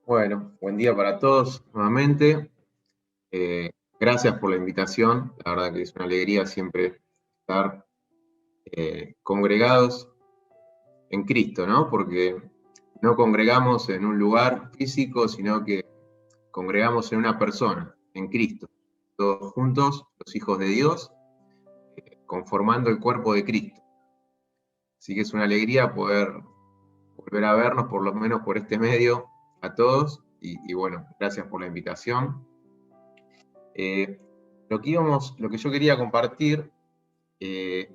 Bueno, buen día para todos nuevamente. Eh, Gracias por la invitación. La verdad que es una alegría siempre estar congregados en Cristo, ¿no? Porque no congregamos en un lugar físico, sino que congregamos en una persona, en Cristo. Todos juntos, los hijos de Dios, conformando el cuerpo de Cristo. Así que es una alegría poder volver a vernos, por lo menos por este medio, a todos. Y bueno, gracias por la invitación. Eh, lo que yo quería compartir eh,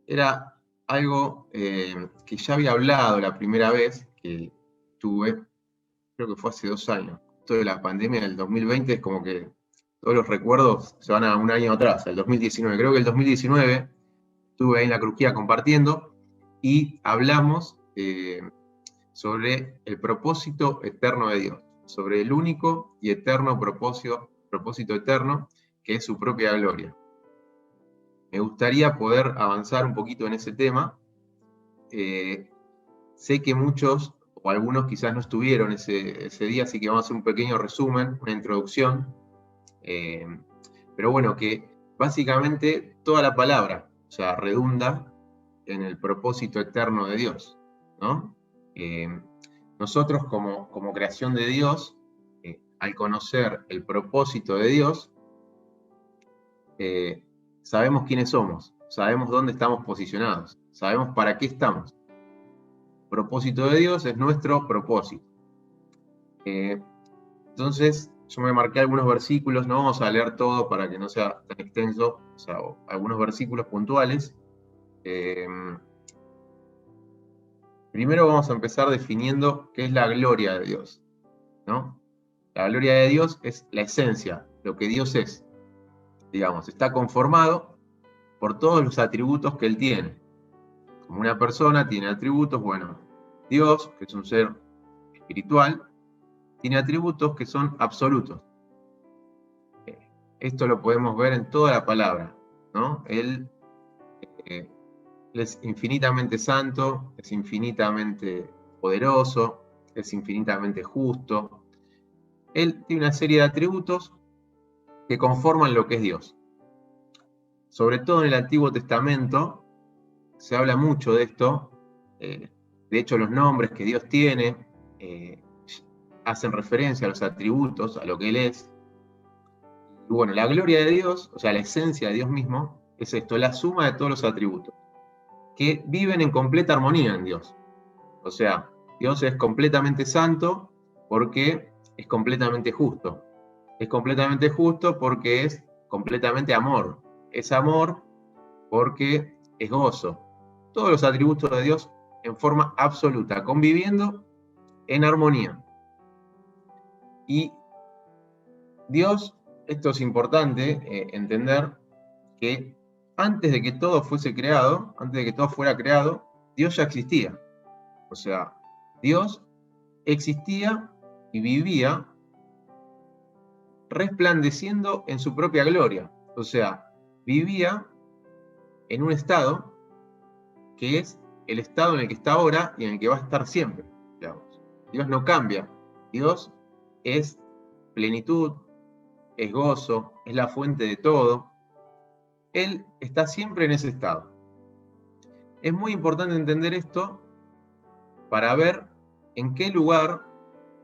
era algo que ya había hablado la primera vez que tuve, creo que fue hace 2 años. Esto de la pandemia del 2020 es como que todos los recuerdos se van a un año atrás, al 2019. Creo que el 2019 estuve ahí en la Crujía compartiendo y hablamos sobre el propósito eterno de Dios, sobre el único y eterno propósito eterno, que es su propia gloria. Me gustaría poder avanzar un poquito en ese tema. Sé que muchos o algunos quizás no estuvieron ese día, así que vamos a hacer un pequeño resumen, una introducción. Eh, pero bueno, que básicamente toda la palabra, o sea, redunda en el propósito eterno de Dios, ¿no? Nosotros como creación de Dios, al conocer el propósito de Dios, eh, sabemos quiénes somos, sabemos dónde estamos posicionados, sabemos para qué estamos. El propósito de Dios es nuestro propósito. Entonces, yo me marqué algunos versículos, no vamos a leer todo para que no sea tan extenso, o sea, algunos versículos puntuales. Eh, Primero vamos a empezar definiendo qué es la gloria de Dios, ¿no? La gloria de Dios es la esencia, lo que Dios es, digamos, está conformado por todos los atributos que Él tiene. Como una persona tiene atributos, bueno, Dios, que es un ser espiritual, tiene atributos que son absolutos. Esto lo podemos ver en toda la palabra, ¿no? Él es infinitamente santo, es infinitamente poderoso, es infinitamente justo. Él tiene una serie de atributos que conforman lo que es Dios. Sobre todo en el Antiguo Testamento se habla mucho de esto. De hecho, los nombres que Dios tiene hacen referencia a los atributos, a lo que Él es. Y bueno, la gloria de Dios, o sea, la esencia de Dios mismo, es esto, la suma de todos los atributos, que viven en completa armonía en Dios. O sea, Dios es completamente santo porque es completamente justo. Es completamente justo porque es completamente amor. Es amor porque es gozo. Todos los atributos de Dios en forma absoluta, conviviendo en armonía. Y Dios, esto es importante entender, que antes de que todo fuese creado, antes de que todo fuera creado, Dios ya existía. O sea, Dios existía y vivía resplandeciendo en su propia gloria. O sea, vivía en un estado que es el estado en el que está ahora y en el que va a estar siempre. Digamos. Dios no cambia. Dios es plenitud, es gozo, es la fuente de todo. Él está siempre en ese estado. Es muy importante entender esto para ver en qué lugar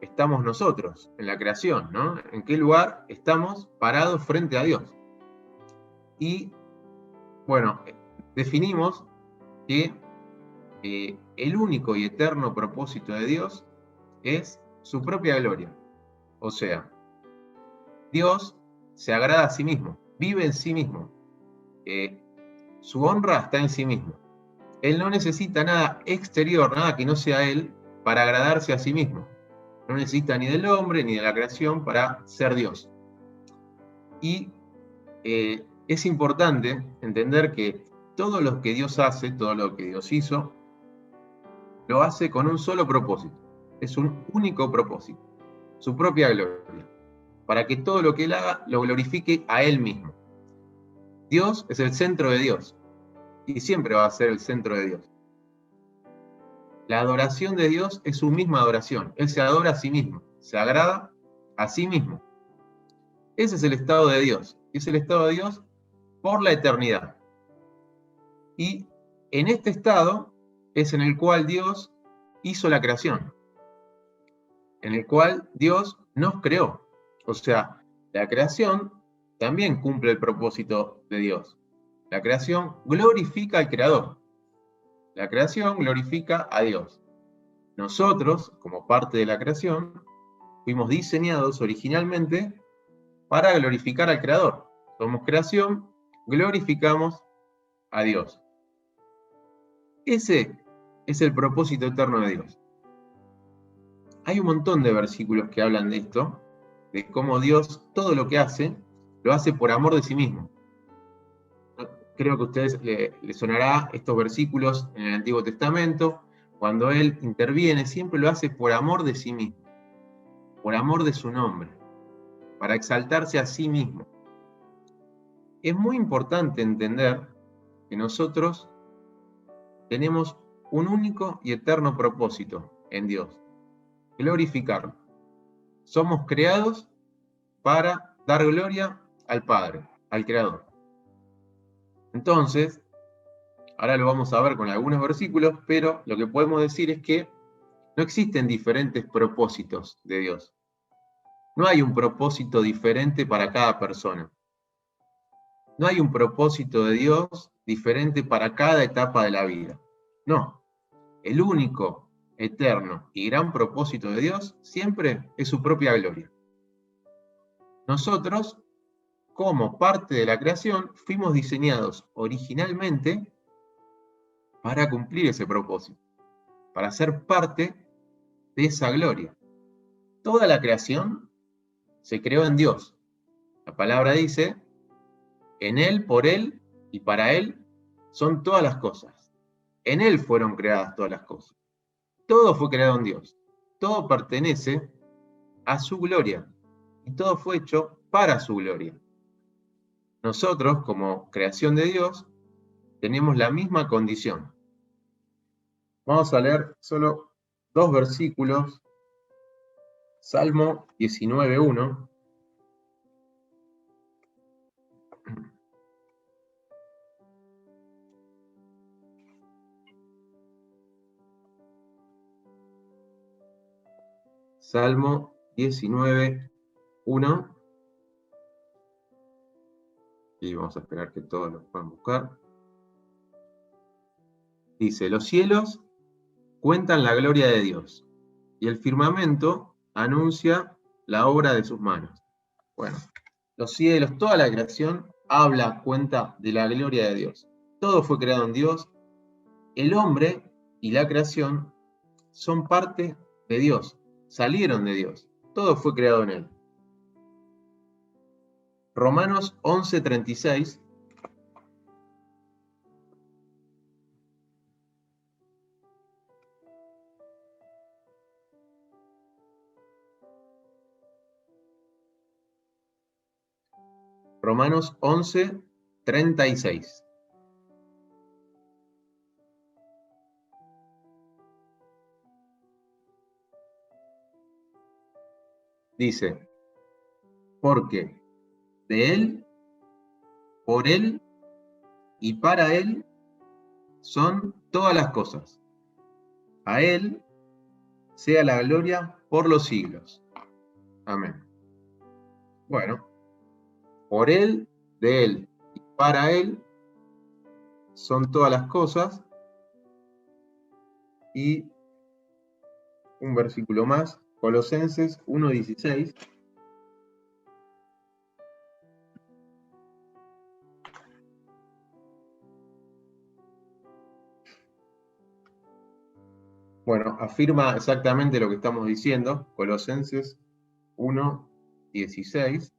estamos nosotros en la creación, ¿no? En qué lugar estamos parados frente a Dios. Y bueno, definimos que el único y eterno propósito de Dios es su propia gloria. O sea, Dios se agrada a sí mismo, vive en sí mismo. Su honra está en sí mismo. Él no necesita nada exterior, nada que no sea Él, para agradarse a sí mismo. No necesita ni del hombre ni de la creación para ser Dios. Y es importante entender que todo lo que Dios hace, todo lo que Dios hizo, lo hace con un solo propósito. Es un único propósito, su propia gloria, para que todo lo que Él haga lo glorifique a Él mismo. Dios es el centro de Dios y siempre va a ser el centro de Dios. La adoración de Dios es su misma adoración. Él se adora a sí mismo, se agrada a sí mismo. Ese es el estado de Dios. Es el estado de Dios por la eternidad. Y en este estado es en el cual Dios hizo la creación, en el cual Dios nos creó. O sea, la creación también cumple el propósito de Dios. La creación glorifica al Creador. La creación glorifica a Dios. Nosotros, como parte de la creación, fuimos diseñados originalmente para glorificar al Creador. Somos creación, glorificamos a Dios. Ese es el propósito eterno de Dios. Hay un montón de versículos que hablan de esto, de cómo Dios todo lo que hace, lo hace por amor de sí mismo. Creo que a ustedes les sonará estos versículos en el Antiguo Testamento. Cuando Él interviene, siempre lo hace por amor de sí mismo, por amor de su nombre, para exaltarse a sí mismo. Es muy importante entender que nosotros tenemos un único y eterno propósito en Dios: glorificarlo. Somos creados para dar gloria al Padre, al Creador. Entonces, ahora lo vamos a ver con algunos versículos, pero lo que podemos decir es que no existen diferentes propósitos de Dios. No hay un propósito diferente para cada persona. No hay un propósito de Dios diferente para cada etapa de la vida. No. El único, eterno y gran propósito de Dios siempre es su propia gloria. Nosotros, como parte de la creación, fuimos diseñados originalmente para cumplir ese propósito, para ser parte de esa gloria. Toda la creación se creó en Dios. La palabra dice, en Él, por Él y para Él son todas las cosas. En Él fueron creadas todas las cosas. Todo fue creado en Dios. Todo pertenece a su gloria. Y todo fue hecho para su gloria. Nosotros, como creación de Dios, tenemos la misma condición. Vamos a leer solo dos versículos. Salmo 19:1. Salmo 19:1. Y vamos a esperar que todos lo puedan buscar. Dice, los cielos cuentan la gloria de Dios, y el firmamento anuncia la obra de sus manos. Bueno, los cielos, toda la creación habla, cuenta de la gloria de Dios. Todo fue creado en Dios. El hombre y la creación son parte de Dios, salieron de Dios. Todo fue creado en Él. Romanos 11:36. Romanos 11:36. Dice, porque de Él, por Él y para Él son todas las cosas. A Él sea la gloria por los siglos. Amén. Bueno, por Él, de Él y para Él son todas las cosas. Y un versículo más, Colosenses 1:16. Bueno, afirma exactamente lo que estamos diciendo, Colosenses 1:16.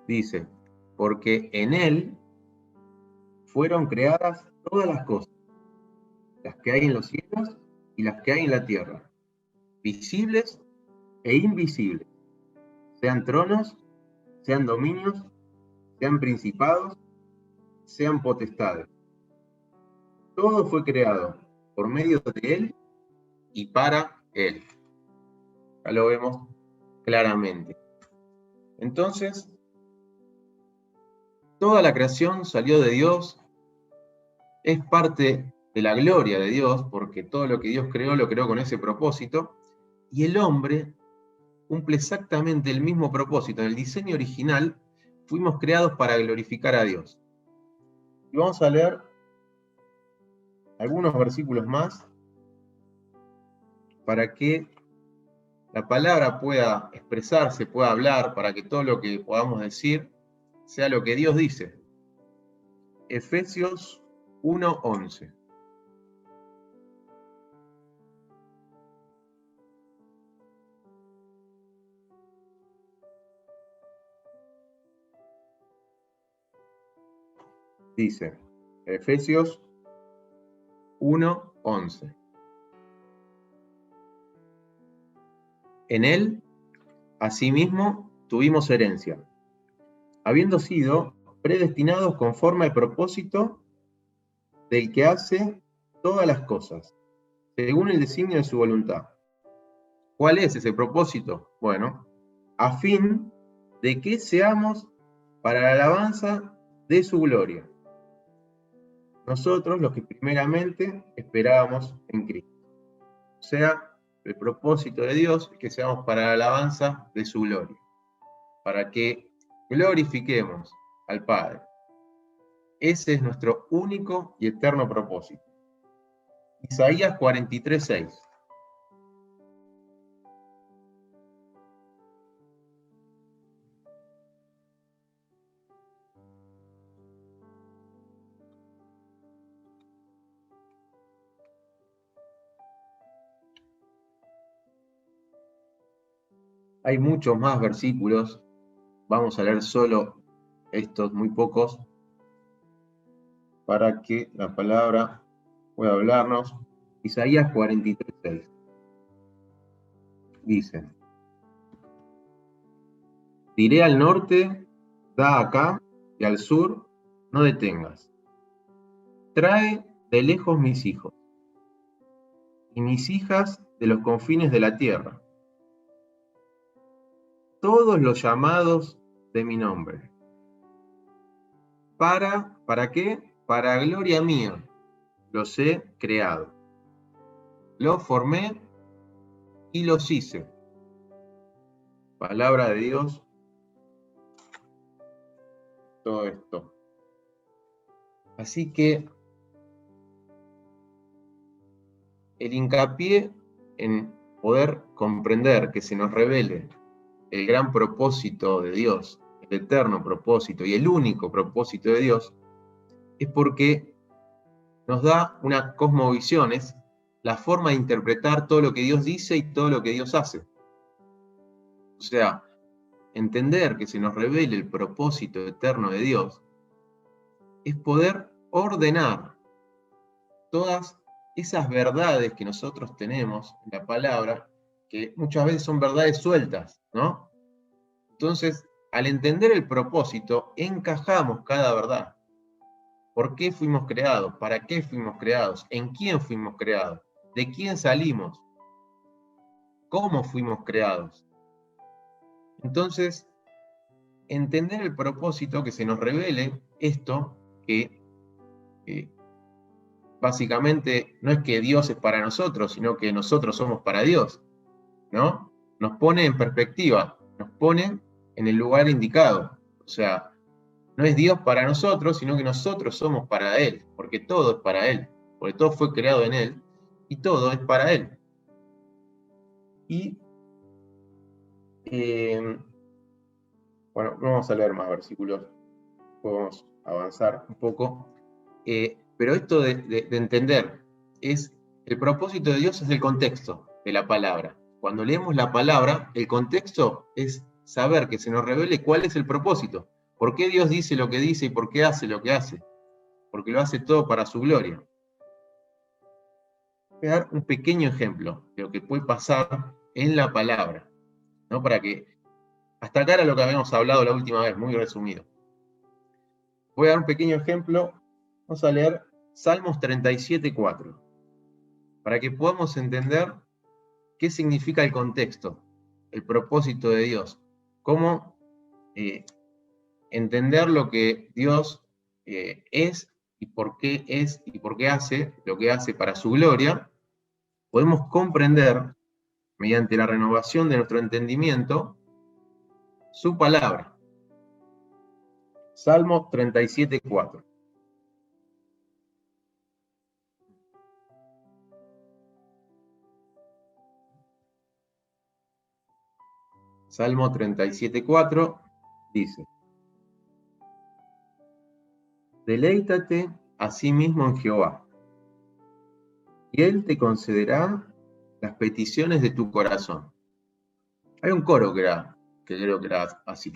Dice, porque en Él fueron creadas todas las cosas, las que hay en los cielos y las que hay en la tierra, visibles e invisibles, sean tronos, sean dominios, sean principados, sean potestades. Todo fue creado por medio de Él y para Él. Ya lo vemos claramente. Entonces, toda la creación salió de Dios, es parte de la gloria de Dios, porque todo lo que Dios creó lo creó con ese propósito, y el hombre cumple exactamente el mismo propósito. En el diseño original fuimos creados para glorificar a Dios. Y vamos a leer algunos versículos más para que la palabra pueda expresarse, pueda hablar, para que todo lo que podamos decir sea lo que Dios dice. Efesios 1:11. Dice, Efesios 1:11. En él, asimismo, tuvimos herencia, habiendo sido predestinados conforme al propósito del que hace todas las cosas, según el designio de su voluntad. ¿Cuál es ese propósito? Bueno, a fin de que seamos para la alabanza de su gloria. Nosotros los que primeramente esperábamos en Cristo. O sea, el propósito de Dios es que seamos para la alabanza de su gloria, para que glorifiquemos al Padre. Ese es nuestro único y eterno propósito. Isaías 43:6. Hay muchos más versículos, vamos a leer solo estos muy pocos para que la palabra pueda hablarnos. Isaías 43:6 dice: diré al norte, da acá, y al sur, no detengas. Trae de lejos mis hijos, y mis hijas de los confines de la tierra, todos los llamados de mi nombre. ¿Para qué? Para gloria mía los he creado. Los formé y los hice. Palabra de Dios, todo esto. Así que el hincapié en poder comprender que se nos revele el gran propósito de Dios, el eterno propósito y el único propósito de Dios, es porque nos da una cosmovisión, es la forma de interpretar todo lo que Dios dice y todo lo que Dios hace. O sea, entender que se nos revele el propósito eterno de Dios es poder ordenar todas esas verdades que nosotros tenemos en la palabra, que muchas veces son verdades sueltas, ¿no? Entonces, al entender el propósito, encajamos cada verdad. ¿Por qué fuimos creados? ¿Para qué fuimos creados? ¿En quién fuimos creados? ¿De quién salimos? ¿Cómo fuimos creados? Entonces, entender el propósito, que se nos revele esto, que básicamente no es que Dios es para nosotros, sino que nosotros somos para Dios, ¿no? Nos pone en perspectiva, nos pone en el lugar indicado. O sea, no es Dios para nosotros, sino que nosotros somos para Él, porque todo es para Él, porque todo fue creado en Él y todo es para Él. Y, bueno, vamos a leer más versículos, podemos avanzar un poco, pero esto de entender, es el propósito de Dios es el contexto de la palabra. Cuando leemos la palabra, el contexto es saber que se nos revele cuál es el propósito, por qué Dios dice lo que dice y por qué hace lo que hace, porque lo hace todo para su gloria. Voy a dar un pequeño ejemplo de lo que puede pasar en la palabra, ¿no? Para que hasta acá era lo que habíamos hablado la última vez, muy resumido. Voy a dar un pequeño ejemplo. Vamos a leer Salmos 37:4, para que podamos entender qué significa el contexto, el propósito de Dios, cómo entender lo que Dios es y por qué hace lo que hace para su gloria. Podemos comprender, mediante la renovación de nuestro entendimiento, su palabra. Salmo 37:4. Salmo 37:4 dice: Deleítate a sí mismo en Jehová, y Él te concederá las peticiones de tu corazón. Hay un coro que creo que era así.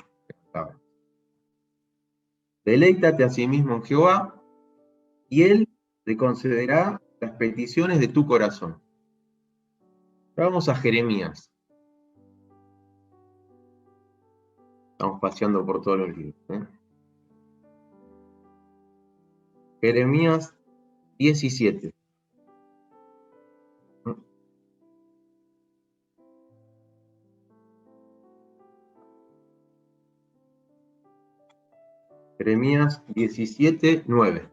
Deleítate a sí mismo en Jehová, y Él te concederá las peticiones de tu corazón. Vamos a Jeremías. Estamos paseando por todos los libros. Jeremías 17. Jeremías 17:9.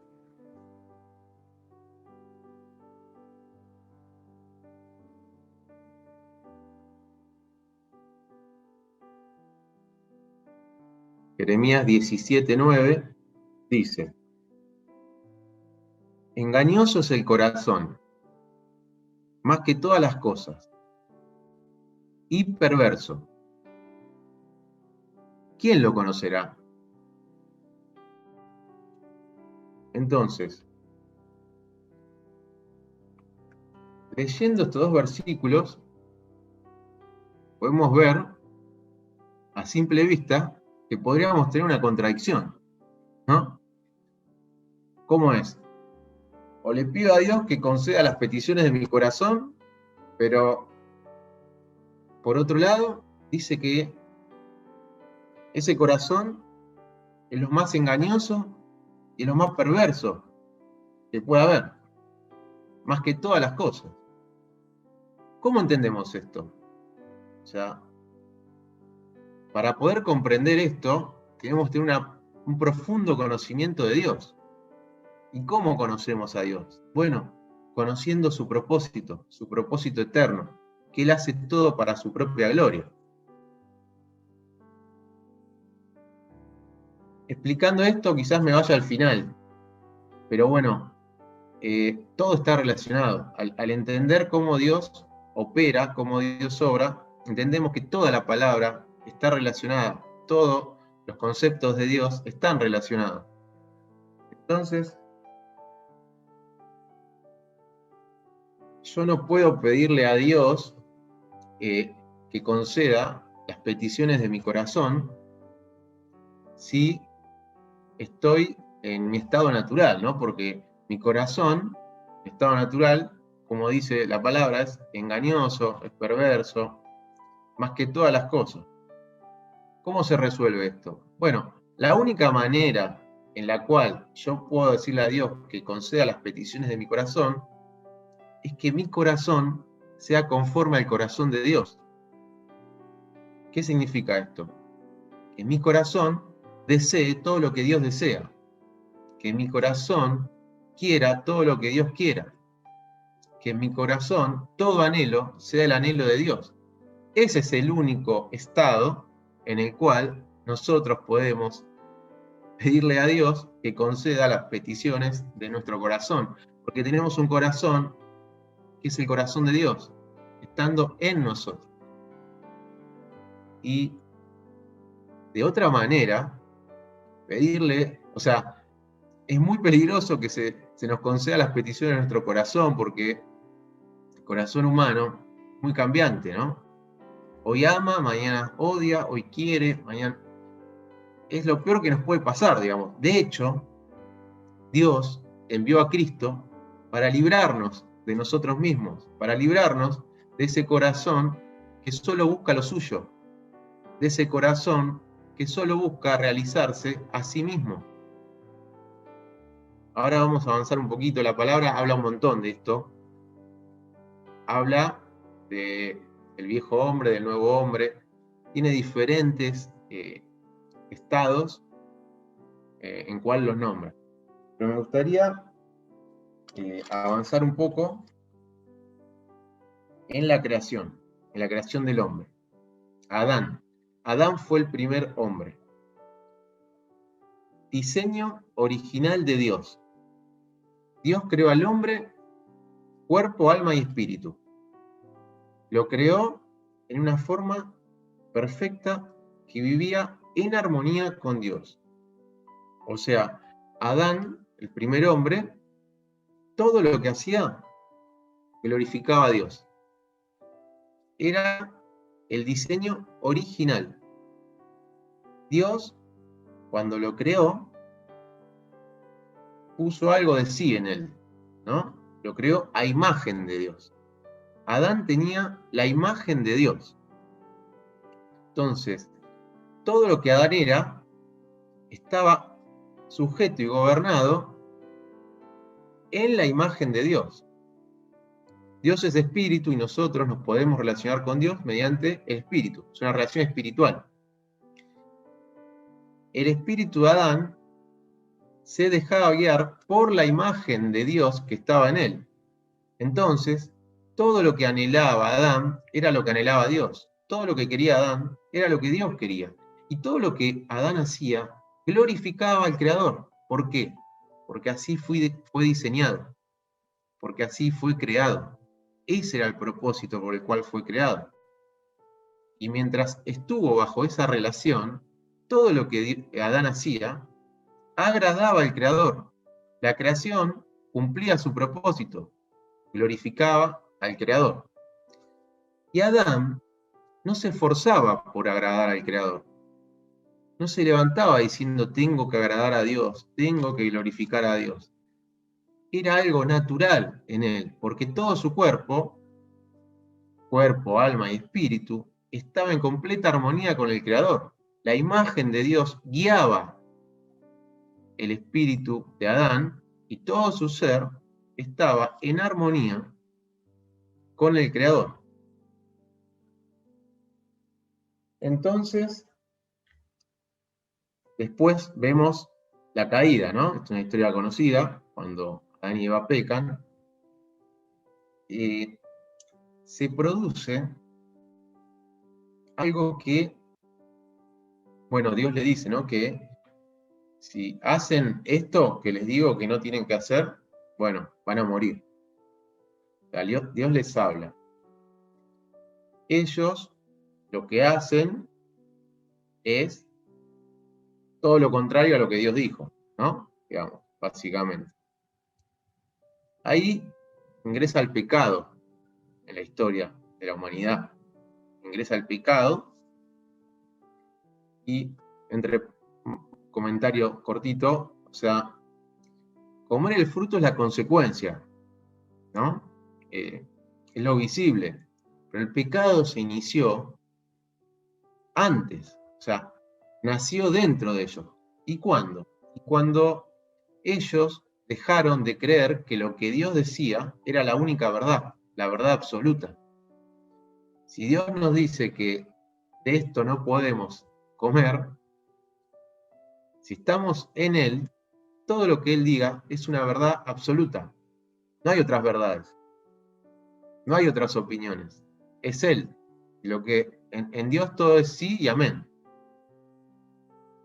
Jeremías 17:9 dice: Engañoso es el corazón, más que todas las cosas, y perverso. ¿Quién lo conocerá? Entonces, leyendo estos dos versículos, podemos ver a simple vista que podríamos tener una contradicción, ¿no? ¿Cómo es? O le pido a Dios que conceda las peticiones de mi corazón, pero por otro lado, dice que ese corazón es lo más engañoso y lo más perverso que puede haber, más que todas las cosas. ¿Cómo entendemos esto? O sea, para poder comprender esto, tenemos que tener un profundo conocimiento de Dios. ¿Y cómo conocemos a Dios? Bueno, conociendo su propósito eterno, que Él hace todo para su propia gloria. Explicando esto, quizás me vaya al final, pero bueno, todo está relacionado. Al entender cómo Dios opera, cómo Dios obra, entendemos que toda la palabra está relacionada, todos los conceptos de Dios están relacionados. Entonces, yo no puedo pedirle a Dios que conceda las peticiones de mi corazón si estoy en mi estado natural, ¿no? Porque mi corazón, mi estado natural, como dice la palabra, es engañoso, es perverso, más que todas las cosas. ¿Cómo se resuelve esto? Bueno, la única manera en la cual yo puedo decirle a Dios que conceda las peticiones de mi corazón es que mi corazón sea conforme al corazón de Dios. ¿Qué significa esto? Que mi corazón desee todo lo que Dios desea, que mi corazón quiera todo lo que Dios quiera, que en mi corazón todo anhelo sea el anhelo de Dios. Ese es el único estado en el cual nosotros podemos pedirle a Dios que conceda las peticiones de nuestro corazón, porque tenemos un corazón que es el corazón de Dios, estando en nosotros. Y de otra manera, pedirle, o sea, es muy peligroso que se nos conceda las peticiones de nuestro corazón, porque el corazón humano es muy cambiante, ¿no? Hoy ama, mañana odia, hoy quiere, mañana... Es lo peor que nos puede pasar, digamos. De hecho, Dios envió a Cristo para librarnos de nosotros mismos, para librarnos de ese corazón que solo busca lo suyo, de ese corazón que solo busca realizarse a sí mismo. Ahora vamos a avanzar un poquito. La palabra habla un montón de esto. Habla del viejo hombre, del nuevo hombre. Tiene diferentes estados en cual los nombra. Pero me gustaría avanzar un poco en la creación del hombre. Adán. Adán fue el primer hombre. Diseño original de Dios. Dios creó al hombre, cuerpo, alma y espíritu. Lo creó en una forma perfecta que vivía en armonía con Dios. O sea, Adán, el primer hombre, todo lo que hacía glorificaba a Dios. Era el diseño original. Dios, cuando lo creó, puso algo de sí en él, ¿no? Lo creó a imagen de Dios. Adán tenía la imagen de Dios. Entonces, todo lo que Adán era estaba sujeto y gobernado en la imagen de Dios. Dios es espíritu y nosotros nos podemos relacionar con Dios mediante el espíritu. Es una relación espiritual. El espíritu de Adán se dejaba guiar por la imagen de Dios que estaba en él. Entonces, todo lo que anhelaba Adán era lo que anhelaba Dios. Todo lo que quería Adán era lo que Dios quería. Y todo lo que Adán hacía glorificaba al Creador. ¿Por qué? Porque así fue diseñado. Porque así fue creado. Ese era el propósito por el cual fue creado. Y mientras estuvo bajo esa relación, todo lo que Adán hacía agradaba al Creador. La creación cumplía su propósito, glorificaba al Creador. Y Adán no se esforzaba por agradar al Creador. No se levantaba diciendo tengo que agradar a Dios, tengo que glorificar a Dios. Era algo natural en él, porque todo su cuerpo, alma y espíritu, estaba en completa armonía con el Creador. La imagen de Dios guiaba el espíritu de Adán y todo su ser estaba en armonía con el Creador. Entonces, después vemos la caída, ¿no? Es una historia conocida, cuando Adán y Eva pecan, se produce algo que, bueno, Dios le dice, ¿no? Que si hacen esto que les digo que no tienen que hacer, bueno, van a morir. Dios les habla. Ellos lo que hacen es todo lo contrario a lo que Dios dijo, ¿no? Digamos, básicamente. Ahí ingresa el pecado en la historia de la humanidad. Ingresa el pecado y, entre comentario cortito, o sea, comer el fruto es la consecuencia, ¿no? Es lo visible. Pero el pecado se inició antes, o sea, nació dentro de ellos. ¿Y cuándo? Y cuando ellos dejaron de creer que lo que Dios decía era la única verdad, la verdad absoluta. Si Dios nos dice que de esto no podemos comer, si estamos en Él, todo lo que Él diga es una verdad absoluta. No hay otras verdades, no hay otras opiniones. Es Él. Lo que en Dios todo es sí y amén.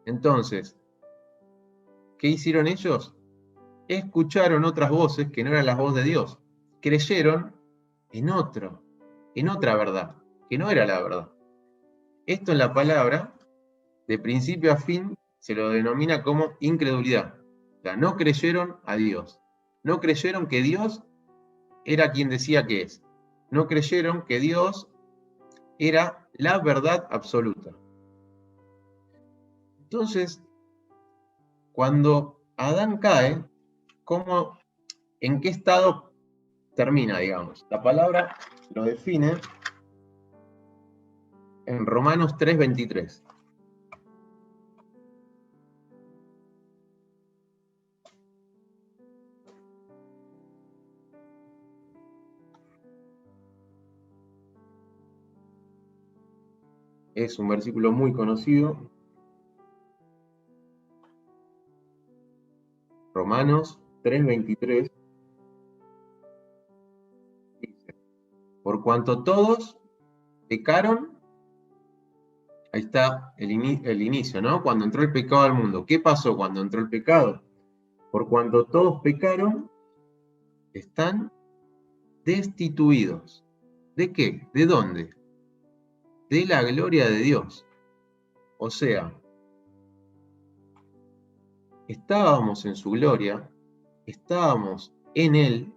Entonces, ¿qué hicieron ellos? Escucharon otras voces que no eran las voces de Dios. Creyeron en otra verdad, que no era la verdad. Esto en la palabra, de principio a fin, se lo denomina como incredulidad. O sea, no creyeron a Dios. No creyeron que Dios era quien decía que es. No creyeron que Dios era la verdad absoluta. Entonces, cuando Adán cae, ¿en qué estado termina, digamos? La palabra lo define en Romanos 3:23. Es un versículo muy conocido. Romanos 3:23 dice: por cuanto todos pecaron, ahí está el inicio, ¿no? Cuando entró el pecado al mundo. ¿Qué pasó cuando entró el pecado? Por cuanto todos pecaron, están destituidos. ¿De qué? ¿De dónde? De la gloria de Dios. O sea, estábamos en su gloria, estábamos en Él,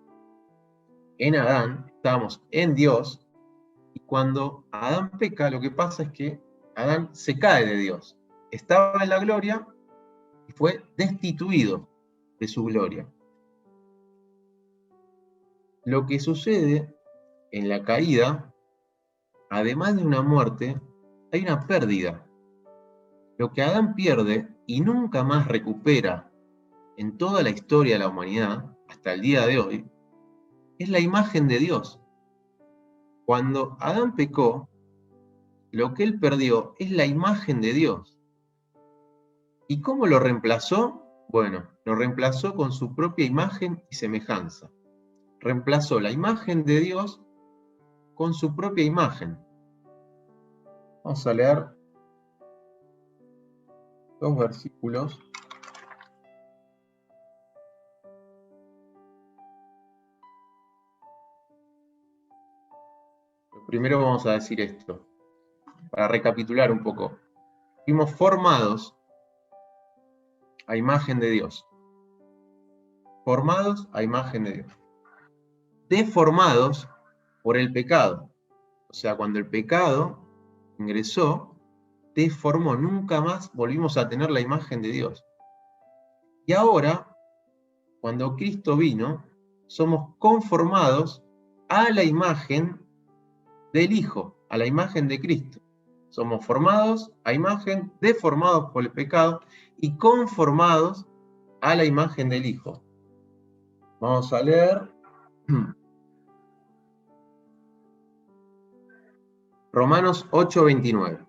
en Adán, estábamos en Dios, y cuando Adán peca, lo que pasa es que Adán se cae de Dios. Estaba en la gloria y fue destituido de su gloria. Lo que sucede en la caída, además de una muerte, hay una pérdida. Lo que Adán pierde y nunca más recupera en toda la historia de la humanidad, hasta el día de hoy, es la imagen de Dios. Cuando Adán pecó, lo que él perdió es la imagen de Dios. ¿Y cómo lo reemplazó? Bueno, lo reemplazó con su propia imagen y semejanza. Reemplazó la imagen de Dios con su propia imagen. Vamos a leer dos versículos. Primero vamos a decir esto, para recapitular un poco. Fuimos formados a imagen de Dios. Formados a imagen de Dios. Deformados por el pecado. O sea, cuando el pecado ingresó, deformó, nunca más volvimos a tener la imagen de Dios. Y ahora, cuando Cristo vino, somos conformados a la imagen del Hijo, a la imagen de Cristo. Somos formados a imagen, deformados por el pecado y conformados a la imagen del Hijo. Vamos a leer Romanos 8:29.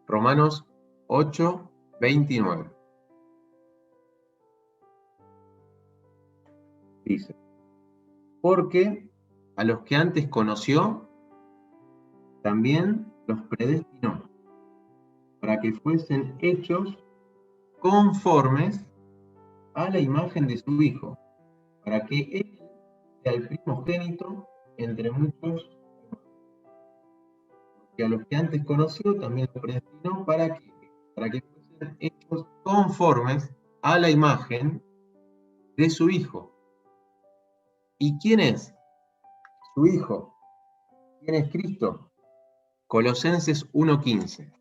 Romanos 8:29. Dice: porque a los que antes conoció, también los predestinó, para que fuesen hechos conformes a la imagen de su Hijo, para que Él sea el primogénito entre muchos hermanos. Que a los que antes conoció, también los predestinó, para que fuesen hechos conformes a la imagen de su Hijo. ¿Y quién es su Hijo? ¿Quién es Cristo? Colosenses 1:15.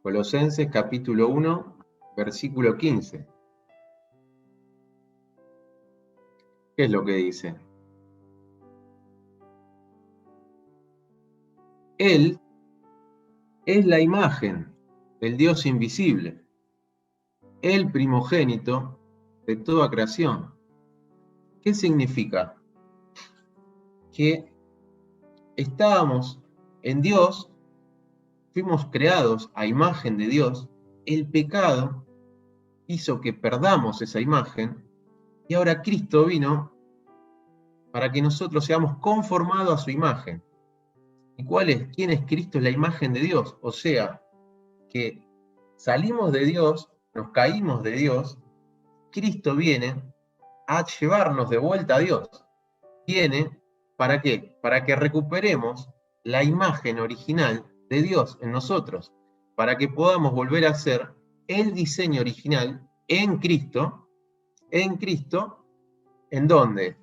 Colosenses capítulo 1, versículo 15. ¿Qué es lo que dice? Él es la imagen del Dios invisible, el primogénito de toda creación. ¿Qué significa? Que estábamos en Dios, fuimos creados a imagen de Dios, el pecado hizo que perdamos esa imagen y ahora Cristo vino para que nosotros seamos conformados a su imagen. ¿Y cuál es? ¿Quién es Cristo? Es la imagen de Dios. O sea, que salimos de Dios, nos caímos de Dios, Cristo viene a llevarnos de vuelta a Dios. Viene, ¿para qué? Para que recuperemos la imagen original de Dios en nosotros, para que podamos volver a ser el diseño original en Cristo, ¿en dónde?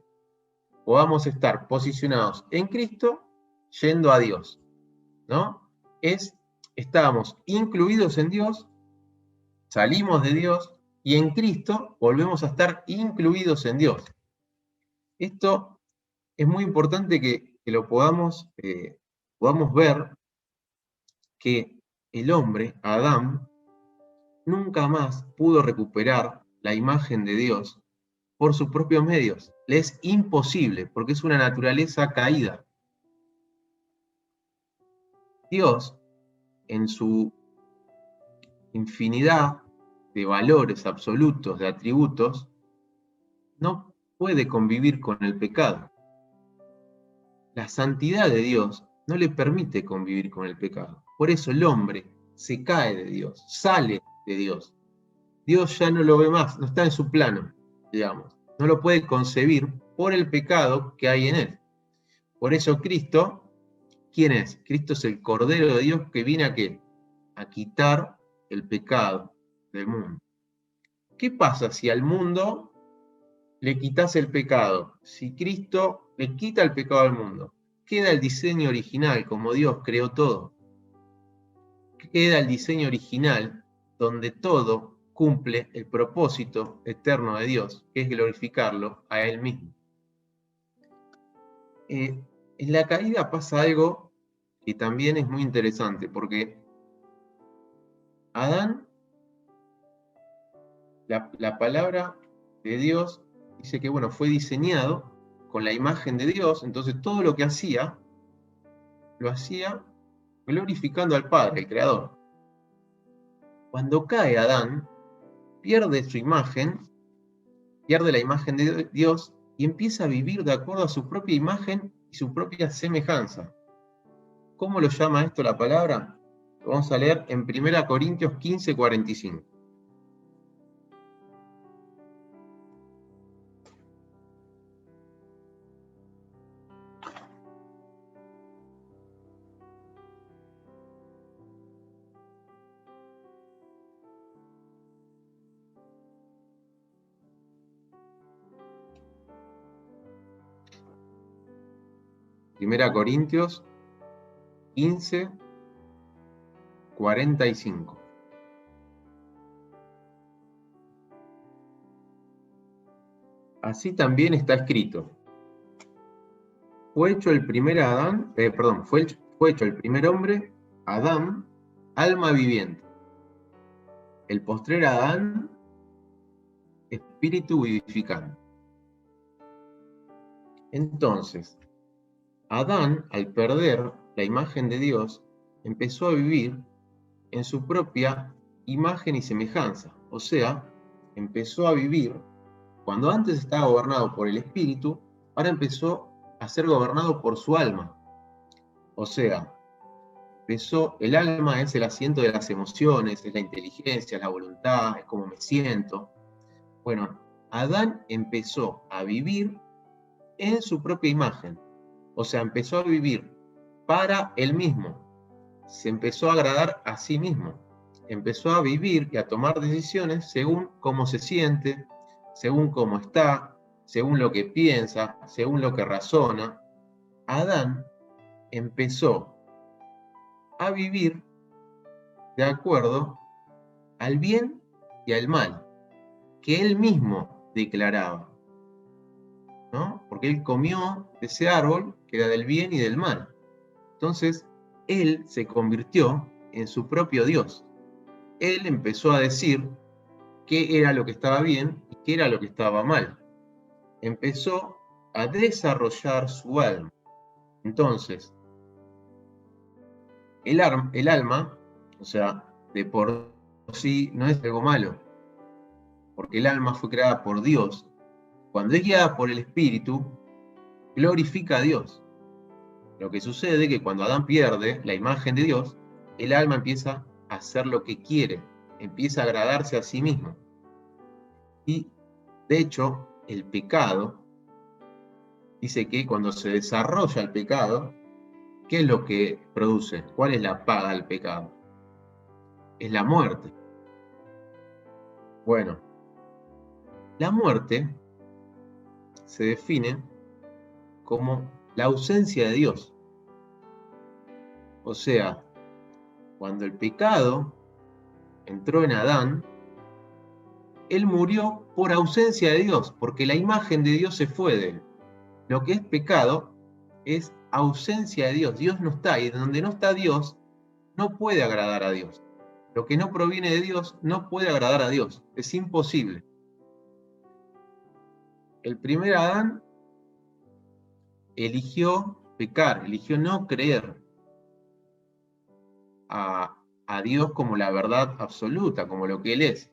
podamos estar posicionados en Cristo yendo a Dios, ¿no? Estábamos incluidos en Dios, salimos de Dios y en Cristo volvemos a estar incluidos en Dios. Esto es muy importante que lo podamos ver, que el hombre, Adán, nunca más pudo recuperar la imagen de Dios por sus propios medios. Le es imposible, porque es una naturaleza caída. Dios, en su infinidad de valores absolutos, de atributos, no puede convivir con el pecado. La santidad de Dios no le permite convivir con el pecado. Por eso el hombre se cae de Dios, sale de Dios. Dios ya no lo ve más, no está en su plano, digamos. No lo puede concebir por el pecado que hay en él. Por eso Cristo, ¿quién es? Cristo es el Cordero de Dios que viene ¿a qué? A quitar el pecado del mundo. ¿Qué pasa si al mundo le quitas el pecado? Si Cristo le quita el pecado al mundo, queda el diseño original, como Dios creó todo. Queda el diseño original donde todo cumple el propósito eterno de Dios, que es glorificarlo a Él mismo. En la caída pasa algo que también es muy interesante, porque Adán, la palabra de Dios dice que bueno, fue diseñado con la imagen de Dios, entonces todo lo que hacía, lo hacía glorificando al Padre, el Creador. Cuando cae Adán, pierde su imagen, pierde la imagen de Dios y empieza a vivir de acuerdo a su propia imagen y su propia semejanza. ¿Cómo lo llama esto la palabra? Lo vamos a leer en 1 Corintios 15:45. Primera Corintios 15:45. Así también está escrito. Fue hecho el primer Adán, fue hecho el primer hombre, Adán, alma viviente. El postrer Adán, espíritu vivificante. Entonces, Adán, al perder la imagen de Dios, empezó a vivir en su propia imagen y semejanza. O sea, empezó a vivir, cuando antes estaba gobernado por el espíritu, ahora empezó a ser gobernado por su alma. O sea, el alma es el asiento de las emociones, es la inteligencia, es la voluntad, es cómo me siento. Bueno, Adán empezó a vivir en su propia imagen. O sea, empezó a vivir para él mismo. Se empezó a agradar a sí mismo. Empezó a vivir y a tomar decisiones según cómo se siente, según cómo está, según lo que piensa, según lo que razona. Adán empezó a vivir de acuerdo al bien y al mal que él mismo declaraba, ¿no? Porque él comió de ese árbol que era del bien y del mal. Entonces, él se convirtió en su propio Dios. Él empezó a decir qué era lo que estaba bien y qué era lo que estaba mal. Empezó a desarrollar su alma. Entonces, el alma, o sea, de por sí no es algo malo, porque el alma fue creada por Dios. Cuando es guiada por el Espíritu, glorifica a Dios. Lo que sucede es que cuando Adán pierde la imagen de Dios, el alma empieza a hacer lo que quiere, empieza a agradarse a sí mismo. Y, de hecho, el pecado, dice que cuando se desarrolla el pecado, ¿qué es lo que produce? ¿Cuál es la paga del pecado? Es la muerte. Bueno, la muerte se define como la ausencia de Dios. O sea, cuando el pecado entró en Adán, él murió por ausencia de Dios, porque la imagen de Dios se fue de él. Lo que es pecado es ausencia de Dios. Dios no está, y donde no está Dios, no puede agradar a Dios. Lo que no proviene de Dios no puede agradar a Dios. Es imposible. El primer Adán eligió pecar, eligió no creer a Dios como la verdad absoluta, como lo que Él es.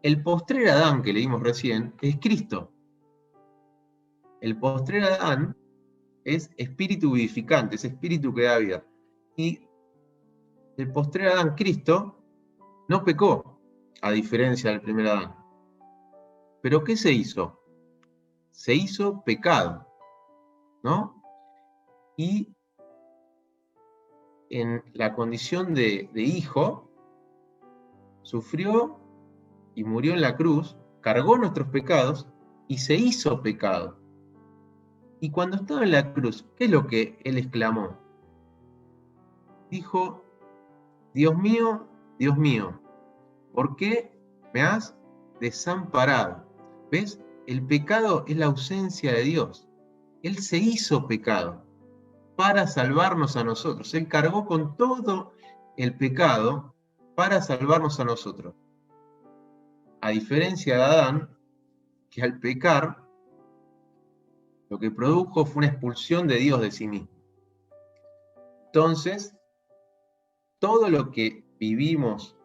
El postrer Adán que leímos recién es Cristo. El postrer Adán es espíritu vivificante, es espíritu que da vida. Y el postrer Adán, Cristo, no pecó, a diferencia del primer Adán. ¿Pero qué se hizo? Se hizo pecado, ¿no? Y en la condición de hijo, sufrió y murió en la cruz, cargó nuestros pecados y se hizo pecado. Y cuando estaba en la cruz, ¿qué es lo que él exclamó? Dijo, Dios mío, ¿por qué me has desamparado? ¿Ves? El pecado es la ausencia de Dios. Él se hizo pecado para salvarnos a nosotros. Él cargó con todo el pecado para salvarnos a nosotros. A diferencia de Adán, que al pecar, lo que produjo fue una expulsión de Dios de sí mismo. Entonces, todo lo que vivimos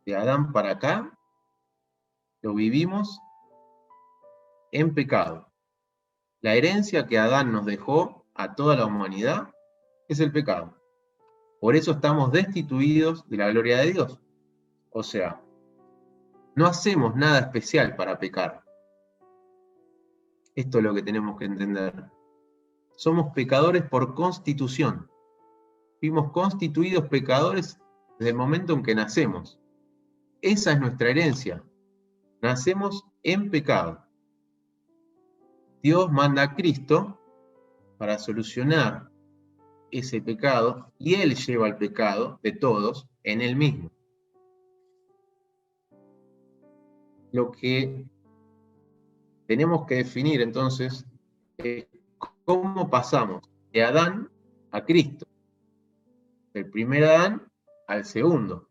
de Adán para acá, lo vivimos en pecado. La herencia que Adán nos dejó a toda la humanidad es el pecado. Por eso estamos destituidos de la gloria de Dios. O sea, no hacemos nada especial para pecar. Esto es lo que tenemos que entender. Somos pecadores por constitución. Fuimos constituidos pecadores desde el momento en que nacemos. Esa es nuestra herencia. Nacemos en pecado. Dios manda a Cristo para solucionar ese pecado y Él lleva el pecado de todos en Él mismo. Lo que tenemos que definir entonces es cómo pasamos de Adán a Cristo, del primer Adán al segundo.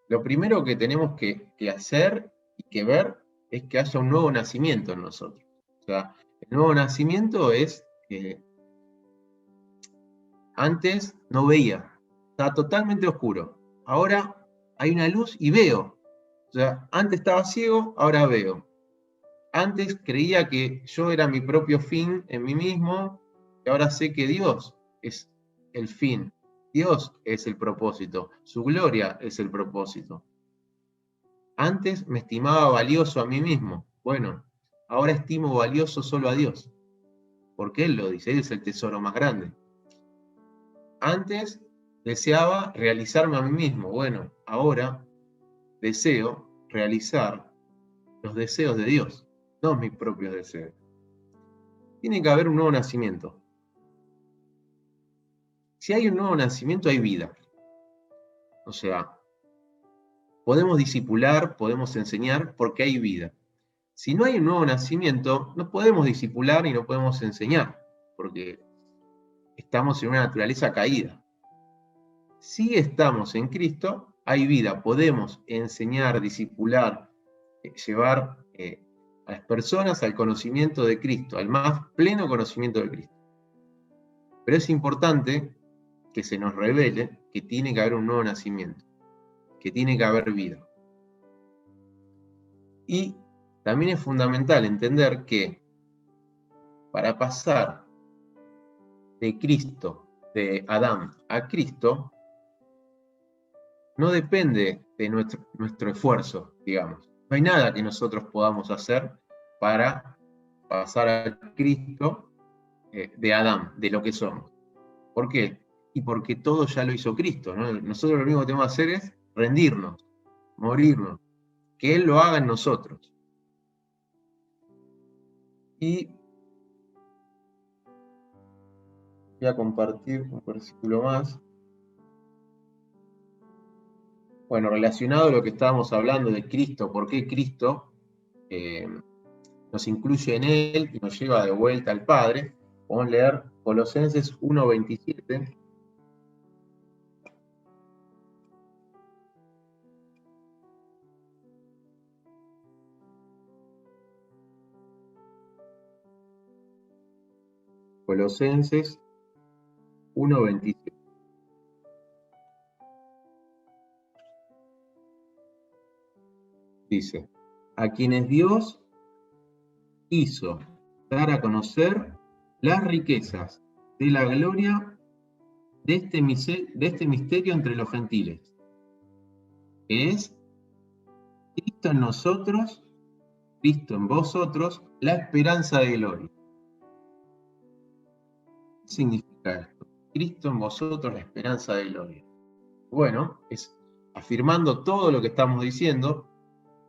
Lo primero que tenemos que hacer y que ver es que haya un nuevo nacimiento en nosotros. O sea, el nuevo nacimiento es antes no veía, estaba totalmente oscuro. Ahora hay una luz y veo. O sea, antes estaba ciego, ahora veo. Antes creía que yo era mi propio fin en mí mismo, y ahora sé que Dios es el fin. Dios es el propósito, su gloria es el propósito. Antes me estimaba valioso a mí mismo. Bueno, ahora estimo valioso solo a Dios, porque Él lo dice, Él es el tesoro más grande. Antes deseaba realizarme a mí mismo. Bueno, ahora deseo realizar los deseos de Dios, no mis propios deseos. Tiene que haber un nuevo nacimiento. Si hay un nuevo nacimiento, hay vida. O sea, podemos discipular, podemos enseñar porque hay vida. Si no hay un nuevo nacimiento, no podemos discipular y no podemos enseñar, porque estamos en una naturaleza caída. Si estamos en Cristo, hay vida, podemos enseñar, discipular, llevar a las personas al conocimiento de Cristo, al más pleno conocimiento de Cristo. Pero es importante que se nos revele que tiene que haber un nuevo nacimiento, que tiene que haber vida. Y también es fundamental entender que para pasar de Cristo, de Adán a Cristo, no depende de nuestro esfuerzo, digamos. No hay nada que nosotros podamos hacer para pasar a Cristo de Adán, de lo que somos. ¿Por qué? Y porque todo ya lo hizo Cristo, ¿no? Nosotros lo único que tenemos que hacer es rendirnos, morirnos, que Él lo haga en nosotros. Y voy a compartir un versículo más. Bueno, relacionado a lo que estábamos hablando de Cristo, por qué Cristo nos incluye en Él y nos lleva de vuelta al Padre, vamos a leer Colosenses 1:27. Colosenses 1:27. Dice, a quienes Dios hizo dar a conocer las riquezas de la gloria de este misterio entre los gentiles, que es Cristo en nosotros, Cristo en vosotros, la esperanza de gloria. ¿Qué significa esto? Cristo en vosotros, la esperanza de gloria. Bueno, es afirmando todo lo que estamos diciendo,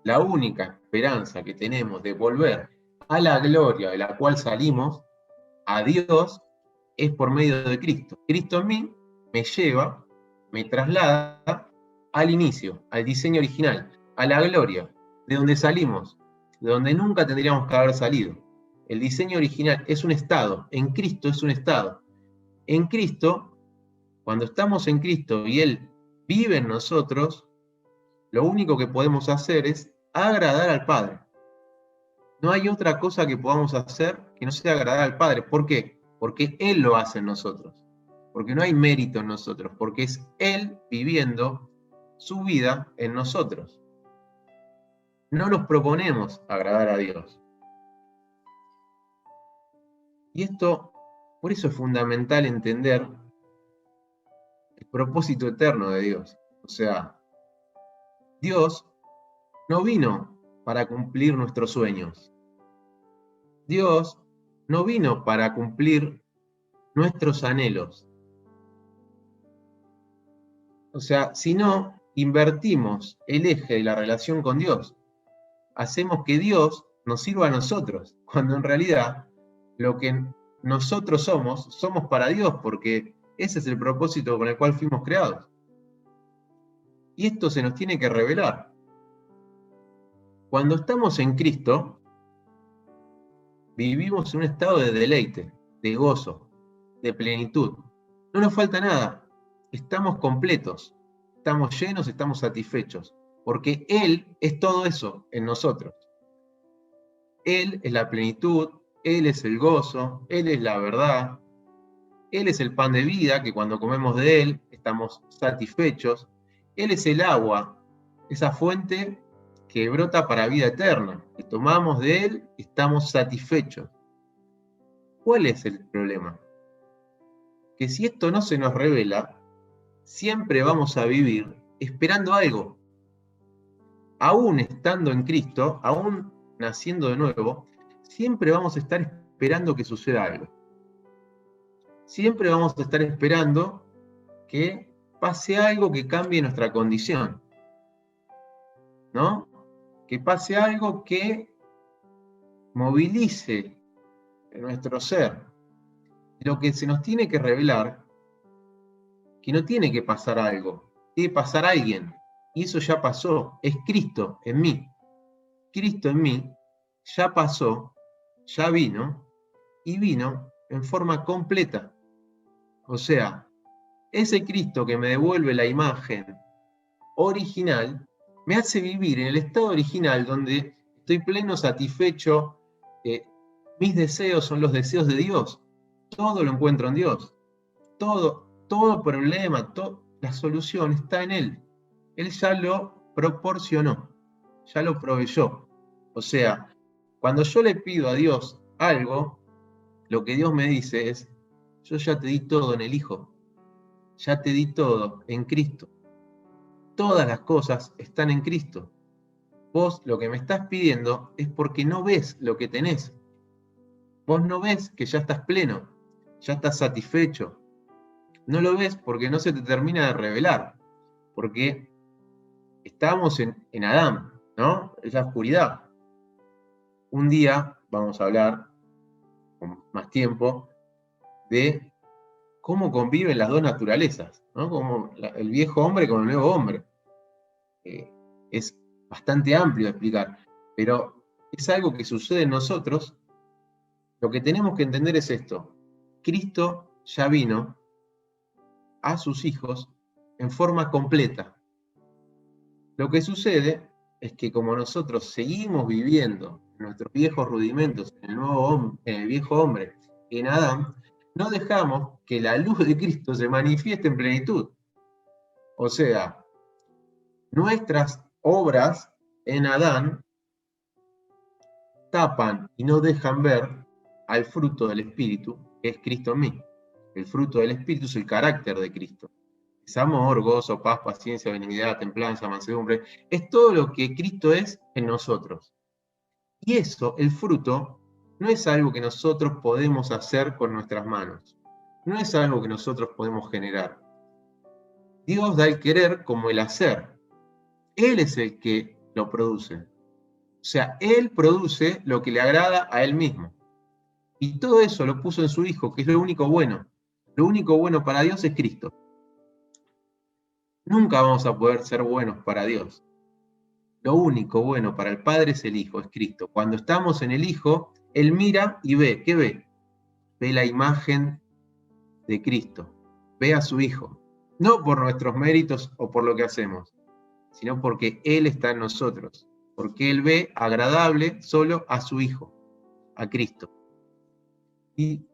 la única esperanza que tenemos de volver a la gloria de la cual salimos, a Dios, es por medio de Cristo. Cristo en mí me lleva, me traslada al inicio, al diseño original, a la gloria, de donde salimos, de donde nunca tendríamos que haber salido. El diseño original es un estado, en Cristo es un estado. En Cristo, cuando estamos en Cristo y Él vive en nosotros, lo único que podemos hacer es agradar al Padre. No hay otra cosa que podamos hacer que no sea agradar al Padre. ¿Por qué? Porque Él lo hace en nosotros. Porque no hay mérito en nosotros. Porque es Él viviendo su vida en nosotros. No nos proponemos agradar a Dios. Y esto, por eso es fundamental entender el propósito eterno de Dios. O sea, Dios no vino para cumplir nuestros sueños. Dios no vino para cumplir nuestros anhelos. O sea, si no, invertimos el eje de la relación con Dios. Hacemos que Dios nos sirva a nosotros, cuando en realidad lo que nosotros somos para Dios, porque ese es el propósito con el cual fuimos creados. Y esto se nos tiene que revelar. Cuando estamos en Cristo, vivimos en un estado de deleite, de gozo, de plenitud. No nos falta nada. Estamos completos, estamos llenos, estamos satisfechos, porque Él es todo eso en nosotros. Él es la plenitud, Él es el gozo, Él es la verdad, Él es el pan de vida, que cuando comemos de Él estamos satisfechos. Él es el agua, esa fuente que brota para vida eterna, que tomamos de Él y estamos satisfechos. ¿Cuál es el problema? Que si esto no se nos revela, siempre vamos a vivir esperando algo. Aún estando en Cristo, aún naciendo de nuevo, siempre vamos a estar esperando que suceda algo. Siempre vamos a estar esperando que pase algo que cambie nuestra condición, ¿no? Que pase algo que movilice nuestro ser. Lo que se nos tiene que revelar, que no tiene que pasar algo, tiene que pasar alguien. Y eso ya pasó, es Cristo en mí. Cristo en mí ya pasó, ya vino, y vino en forma completa. O sea, ese Cristo que me devuelve la imagen original, me hace vivir en el estado original donde estoy pleno, satisfecho, mis deseos son los deseos de Dios, todo lo encuentro en Dios, todo problema, la solución está en Él. Él ya lo proporcionó, ya lo proveyó. O sea, cuando yo le pido a Dios algo, lo que Dios me dice es, yo ya te di todo en el Hijo, ya te di todo en Cristo. Todas las cosas están en Cristo. Vos lo que me estás pidiendo es porque no ves lo que tenés. Vos no ves que ya estás pleno, ya estás satisfecho. No lo ves porque no se te termina de revelar, porque estamos en Adán, ¿no? Es la oscuridad. Un día vamos a hablar con más tiempo de cómo conviven las dos naturalezas, ¿no? Como el viejo hombre con el nuevo hombre. Es bastante amplio de explicar, pero es algo que sucede en nosotros. Lo que tenemos que entender es esto: Cristo ya vino a sus hijos en forma completa. Lo que sucede es que como nosotros seguimos viviendo nuestros viejos rudimentos en el viejo hombre, en Adán, no dejamos que la luz de Cristo se manifieste en plenitud. O sea, nuestras obras en Adán tapan y no dejan ver al fruto del Espíritu, que es Cristo en mí. El fruto del Espíritu es el carácter de Cristo. Es amor, gozo, paz, paciencia, benignidad, templanza, mansedumbre. Es todo lo que Cristo es en nosotros. Y eso, el fruto, no es algo que nosotros podemos hacer con nuestras manos. No es algo que nosotros podemos generar. Dios da el querer como el hacer. Él es el que lo produce. O sea, Él produce lo que le agrada a Él mismo. Y todo eso lo puso en su Hijo, que es lo único bueno. Lo único bueno para Dios es Cristo. Nunca vamos a poder ser buenos para Dios. Lo único bueno para el Padre es el Hijo, es Cristo. Cuando estamos en el Hijo, Él mira y ve. ¿Qué ve? Ve la imagen de Cristo. Ve a su Hijo. No por nuestros méritos o por lo que hacemos, sino porque Él está en nosotros. Porque Él ve agradable solo a su Hijo, a Cristo. Y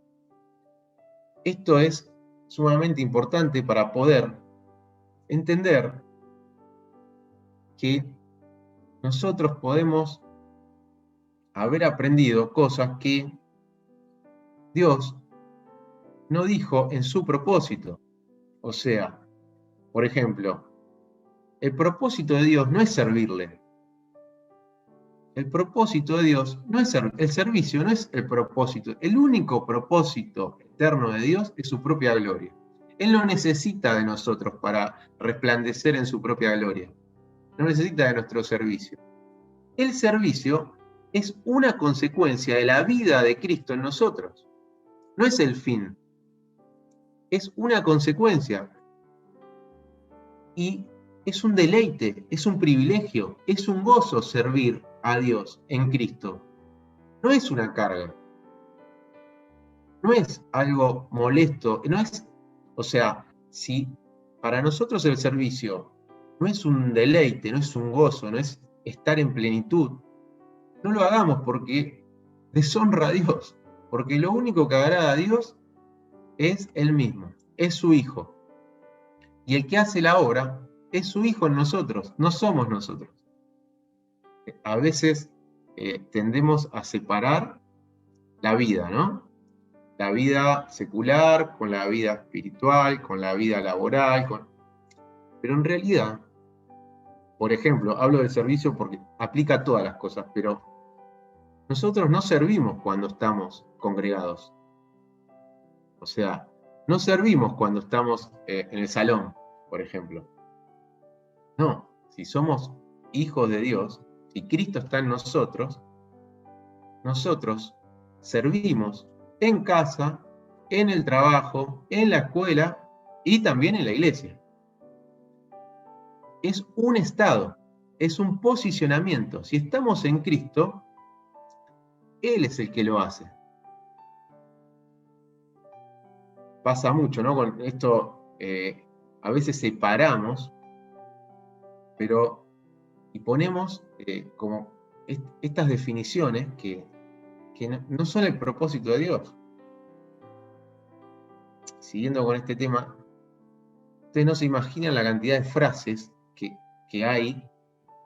esto es sumamente importante para poder entender que nosotros podemos haber aprendido cosas que Dios no dijo en su propósito. O sea, por ejemplo, el propósito de Dios no es servirle. El propósito de Dios no es el servicio, no es el propósito. El único propósito eterno de Dios es su propia gloria. Él no necesita de nosotros para resplandecer en su propia gloria. No necesita de nuestro servicio. El servicio es una consecuencia de la vida de Cristo en nosotros. No es el fin. Es una consecuencia. Y es un deleite, es un privilegio, es un gozo servir a Dios en Cristo. No es una carga. No es algo molesto. No es, o sea, si para nosotros el servicio no es un deleite, no es un gozo, no es estar en plenitud, no lo hagamos porque deshonra a Dios. Porque lo único que agrada a Dios es Él mismo, es su Hijo. Y el que hace la obra es su Hijo en nosotros, no somos nosotros. A veces tendemos a separar la vida, ¿no? La vida secular con la vida espiritual, con la vida laboral, pero en realidad, por ejemplo, hablo del servicio porque aplica a todas las cosas, pero nosotros no servimos cuando estamos congregados. O sea, no servimos cuando estamos en el salón, por ejemplo. No, si somos hijos de Dios, si Cristo está en nosotros servimos en casa, en el trabajo, en la escuela y también en la iglesia. Es un estado, es un posicionamiento. Si estamos en Cristo, Él es el que lo hace. Pasa mucho, ¿no? Con esto a veces separamos, pero y ponemos como estas definiciones que no son el propósito de Dios. Siguiendo con este tema, ustedes no se imaginan la cantidad de frases que hay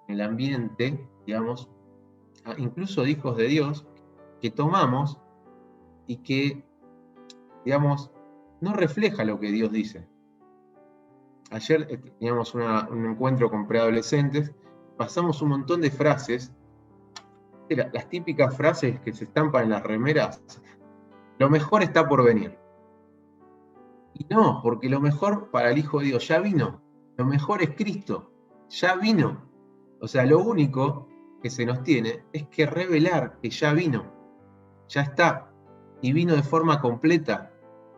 en el ambiente, digamos, incluso de hijos de Dios, que tomamos y que, digamos, no refleja lo que Dios dice. Ayer teníamos un encuentro con preadolescentes, pasamos un montón de frases, las típicas frases que se estampan en las remeras: lo mejor está por venir. Y no, porque lo mejor para el Hijo de Dios ya vino. Lo mejor es Cristo, ya vino. O sea, lo único que se nos tiene es que revelar que ya vino, ya está, y vino de forma completa.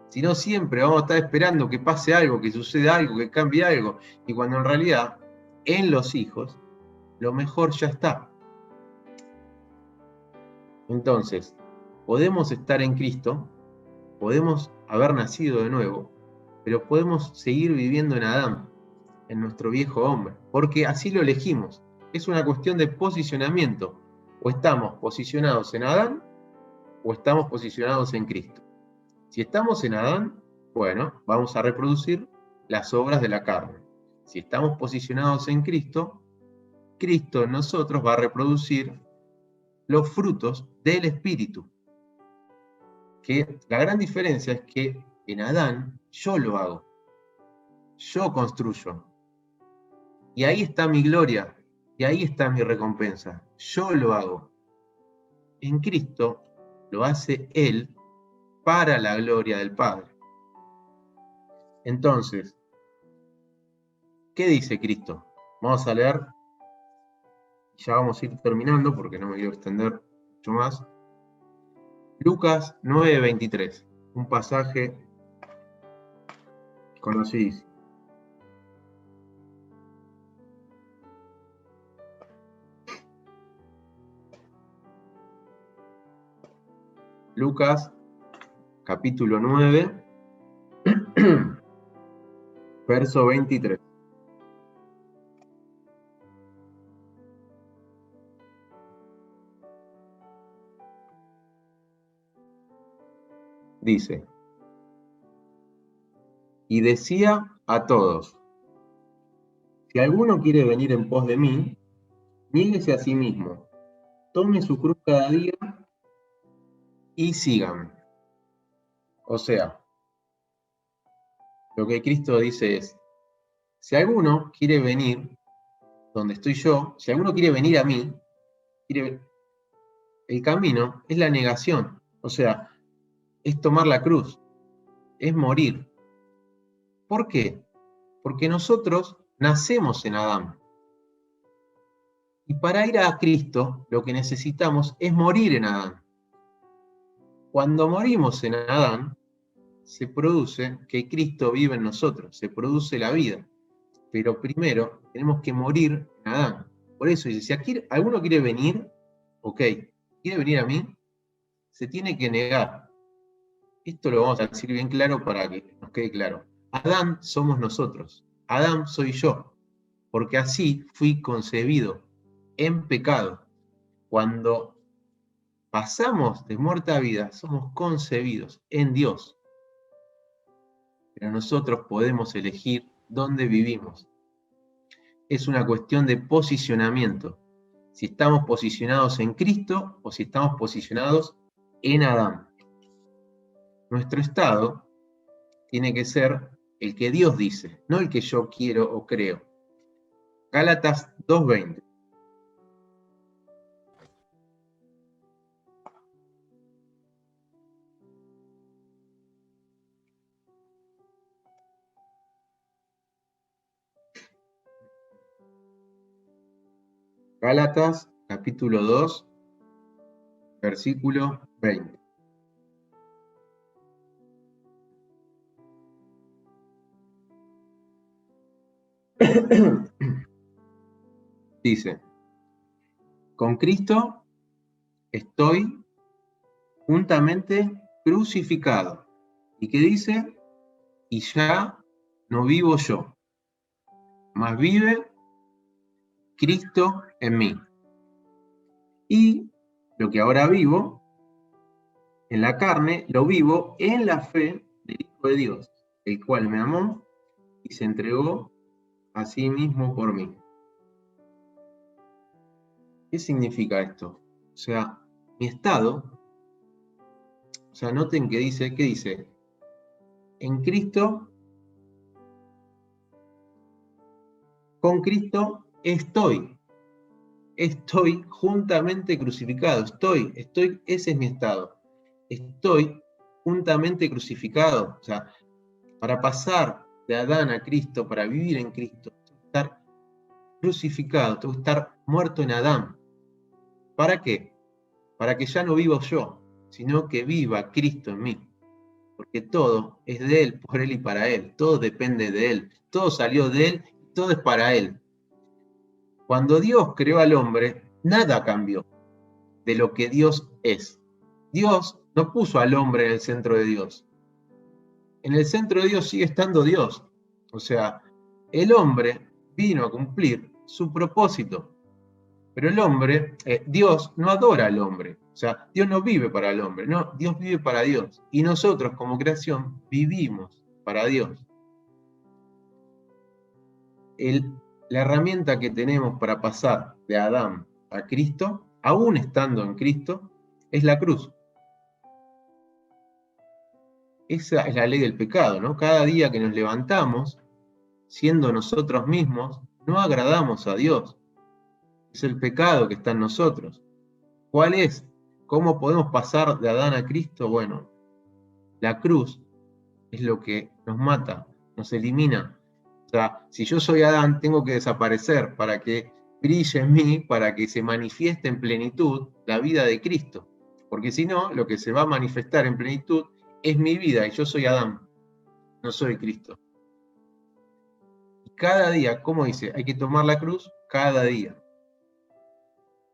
Si no, siempre vamos a estar esperando que pase algo, que suceda algo, que cambie algo. Y cuando en realidad, en los hijos, lo mejor ya está. Entonces, podemos estar en Cristo, podemos haber nacido de nuevo, pero podemos seguir viviendo en Adán, en nuestro viejo hombre, porque así lo elegimos. Es una cuestión de posicionamiento. O estamos posicionados en Adán, o estamos posicionados en Cristo. Si estamos en Adán, bueno, vamos a reproducir las obras de la carne. Si estamos posicionados en Cristo, Cristo en nosotros va a reproducir los frutos del Espíritu. Que la gran diferencia es que en Adán yo lo hago, yo construyo. Y ahí está mi gloria, y ahí está mi recompensa. Yo lo hago. En Cristo lo hace Él para la gloria del Padre. Entonces, ¿qué dice Cristo? Vamos a leer, ya vamos a ir terminando porque no me quiero extender mucho más. Lucas 9:23, un pasaje conocido. Lucas, capítulo 9, verso 23. Dice, y decía a todos, si alguno quiere venir en pos de mí, niéguese a sí mismo, tome su cruz cada día y sígame. O sea, lo que Cristo dice es, si alguno quiere venir donde estoy yo, si alguno quiere venir a mí, el camino es la negación, o sea, es tomar la cruz, es morir. ¿Por qué? Porque nosotros nacemos en Adán. Y para ir a Cristo, lo que necesitamos es morir en Adán. Cuando morimos en Adán, se produce que Cristo vive en nosotros, se produce la vida. Pero primero tenemos que morir en Adán. Por eso dice, si alguno quiere venir, ok, quiere venir a mí, se tiene que negar. Esto lo vamos a decir bien claro para que nos quede claro. Adán somos nosotros, Adán soy yo, porque así fui concebido en pecado. Cuando pasamos de muerte a vida, somos concebidos en Dios. Pero nosotros podemos elegir dónde vivimos. Es una cuestión de posicionamiento. Si estamos posicionados en Cristo o si estamos posicionados en Adán. Nuestro estado tiene que ser el que Dios dice, no el que yo quiero o creo. Gálatas 2:20. Gálatas capítulo 2, versículo 20. Dice, con Cristo estoy juntamente crucificado. ¿Y qué dice? Y ya no vivo yo, mas vive Cristo en mí. Y lo que ahora vivo en la carne, lo vivo en la fe del Hijo de Dios, el cual me amó y se entregó a sí mismo por mí. ¿Qué significa esto? O sea, mi estado, o sea, noten que dice, ¿qué dice? En Cristo, con Cristo estoy juntamente crucificado, ese es mi estado. Estoy juntamente crucificado, o sea, para pasar de Adán a Cristo, para vivir en Cristo, tengo que estar crucificado, tengo que estar muerto en Adán. ¿Para qué? Para que ya no viva yo, sino que viva Cristo en mí. porque todo es de Él, por Él y para Él. Todo depende de Él. Todo salió de Él, todo es para Él. Cuando Dios creó al hombre, nada cambió de lo que Dios es. Dios no puso al hombre en el centro de Dios. En el centro de Dios sigue estando Dios. O sea, el hombre vino a cumplir su propósito. Pero el hombre, Dios no adora al hombre. O sea, Dios no vive para el hombre, no, Dios vive para Dios. Y nosotros como creación vivimos para Dios. La herramienta que tenemos para pasar de Adán a Cristo, aún estando en Cristo, es la cruz. Esa es la ley del pecado, ¿no? Cada día que nos levantamos, siendo nosotros mismos, no agradamos a Dios. Es el pecado que está en nosotros. ¿Cuál es? ¿Cómo podemos pasar de Adán a Cristo? Bueno, la cruz es lo que nos mata, nos elimina. O sea, si yo soy Adán, tengo que desaparecer para que brille en mí, para que se manifieste en plenitud la vida de Cristo. Porque si no, lo que se va a manifestar en plenitud es mi vida y yo soy Adán, no soy Cristo. Y cada día, ¿cómo dice? Hay que tomar la cruz cada día.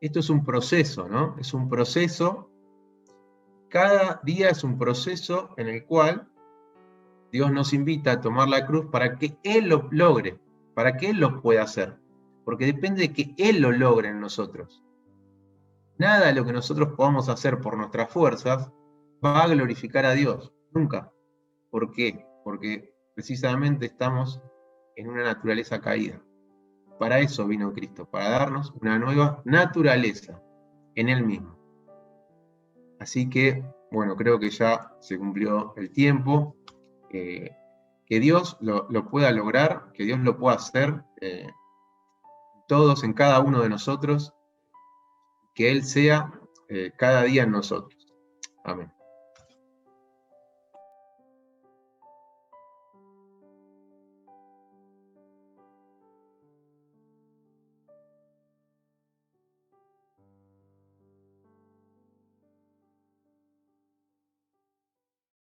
Esto es un proceso, ¿no? Es un proceso. Cada día es un proceso en el cual Dios nos invita a tomar la cruz para que Él lo logre, para que Él lo pueda hacer. Porque depende de que Él lo logre en nosotros. Nada de lo que nosotros podamos hacer por nuestras fuerzas va a glorificar a Dios. Nunca. ¿Por qué? Porque precisamente estamos en una naturaleza caída. Para eso vino Cristo, para darnos una nueva naturaleza en Él mismo. Así que, bueno, creo que ya se cumplió el tiempo. Que Dios lo pueda lograr, que Dios lo pueda hacer todos, en cada uno de nosotros, que Él sea cada día en nosotros. Amén.